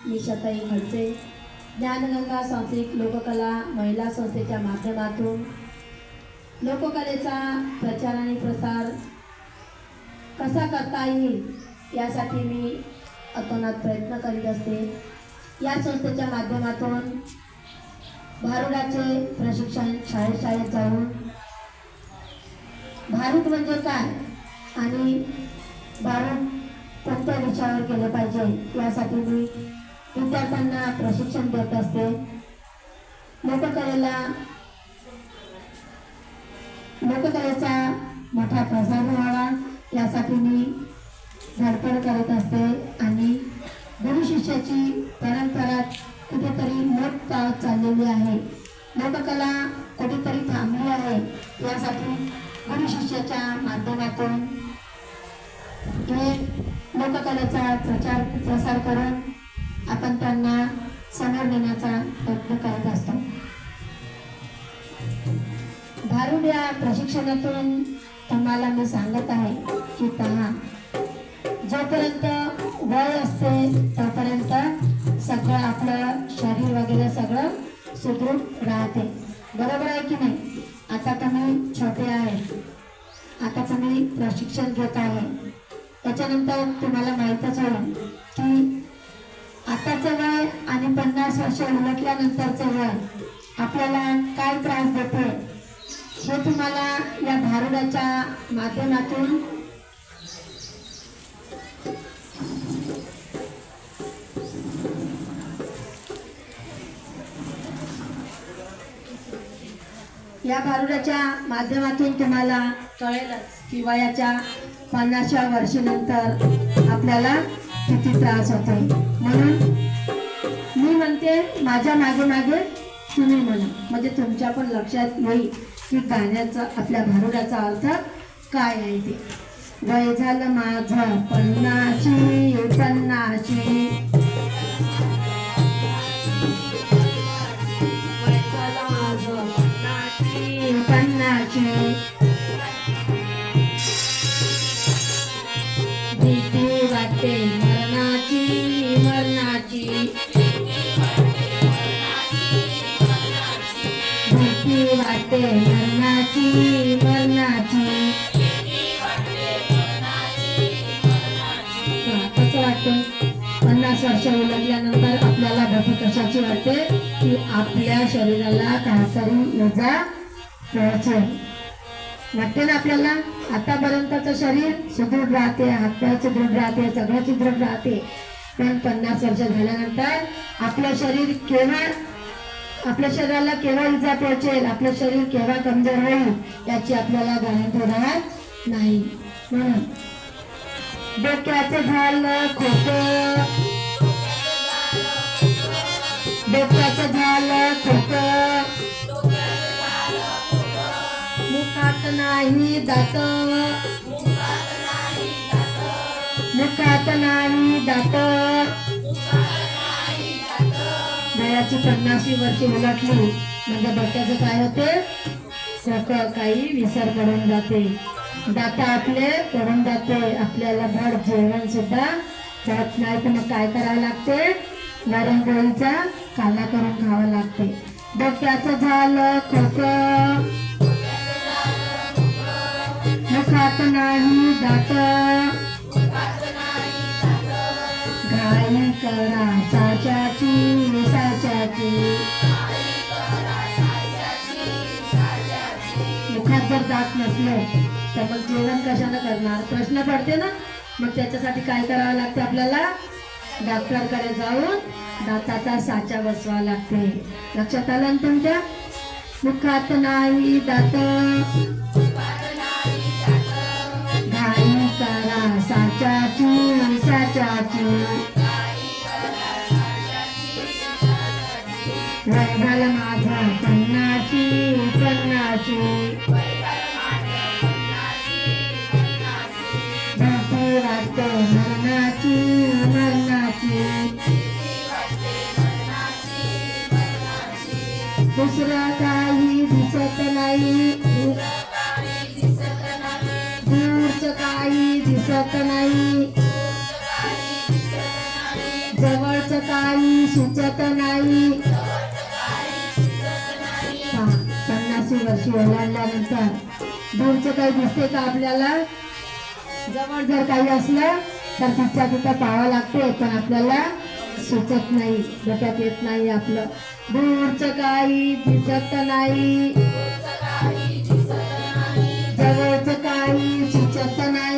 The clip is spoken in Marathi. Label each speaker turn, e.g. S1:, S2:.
S1: मी शताई खडसे ज्ञानगंगा सांस्कृतिक लोककला महिला संस्थेच्या माध्यमातून लोककलेचा प्रचार आणि प्रसार कसा करता येईल यासाठी मी अतोनात प्रयत्न करीत असते। या संस्थेच्या माध्यमातून भारुडाचे प्रशिक्षण शाळेत जाऊन भारूड म्हणजे काय आणि भारूड कोणत्या विषयावर केले पाहिजे यासाठी मी विद्यार्थ्यांना प्रशिक्षण देत असते। लोककलेचा मोठा प्रसार व्हावा यासाठी मी धडपड करत असते आणि गुरु शिष्याची परंपरा कुठेतरी लोप पावत चाललेली आहे, लोककला कुठेतरी थांबली आहे। यासाठी गुरु शिष्याच्या माध्यमातून लोककलेचा प्रसार करून आपण त्यांना समोर नेण्याचा प्रयत्न करत असतो। भारूड या प्रशिक्षणातून तुम्हाला मी सांगत आहे की जोपर्यंत वय असते तोपर्यंत सगळं आपलं शरीर वगैरे सगळं सुदृढ राहते, बरोबर आहे की नाही। आता तुम्ही छोटे आहे, आता तुम्ही प्रशिक्षण घेत आहे, त्याच्यानंतर तुम्हाला माहीतच होईल की आताचं वय आणि 50 वर्ष उलटल्यानंतरचं वय आपल्याला काय त्रास देते हे तुम्हाला या भारुडाच्या माध्यमातून तुम्हाला कळेलच की वयाच्या 50व्या वर्षानंतर आपल्याला किती त्रास होतो। म्हणून मी म्हणते माझ्या मागे तुम्ही म्हणा, म्हणजे तुमच्या पण लक्षात येईल की गाण्याचा आपल्या भारुडाचा अर्थ काय आहे ते। वय झालं माझं 50 भीती वाटते मरणाची भीती वाटते मरणाची कसं वाटतं 50 वर्ष उलटल्यानंतर आपल्याला भीती कशाची वाटते की आपल्या शरीराला काहीतरी इजा पोहोचेल वाटते ना आपल्याला। आतापर्यंतचं शरीर सुदृढ राहते, हातपाय सुदृढ राहते, सगळं सुदृढ राहते, पण 50 वर्ष झाल्यानंतर आपलं शरीराला केव्हा इजा पोहोचेल, आपलं शरीर केव्हा कमजोर होईल याची आपल्याला गॅरंटी राहत नाही। म्हणून डोक्याचं झालं खोटं मुखात नाही दात वयाची 50वी वर्षे उलटली म्हणजे डोक्याचं काय होते, सगळं काही विसर पडून जाते, दात आपले पडून जाते, आपल्याला धड जेवण सुद्धा जात नाही। तर मग काय करावं लागते, गरम गोळीचा काला करून खावं लागते। डोक्याचं झालं खोकं मुखात नाही दात घाई करा साच्याची मुखात जर दात नसले तर मग जेवण कशाने करणार प्रश्न पडते ना। मग त्याच्यासाठी काय करावं लागते, आपल्याला डॉक्टरकडे जाऊन दाताचा साचा बसवावा लागते। लक्षात आलं ना तुमच्या। मुखात नाही दात घाई करा साच्याची वय झालं माझं 50 भीती वाटते मरणाची दुसरं काही दिसत नाही, दूरचं काही दिसत नाही, जवळचं काही सुचत नाही. 50 वर्षी ओलांडल्यानंतर दूरचं काही दिसते का आपल्याला? जवळ जर काही असलं तर तिच्या तिथं पाहावं लागते, पण आपल्याला सुचत नाही, डोक्यात येत नाही आपलं. दूरचं काही दिसत नाही, जवळचं काही सुचत नाही.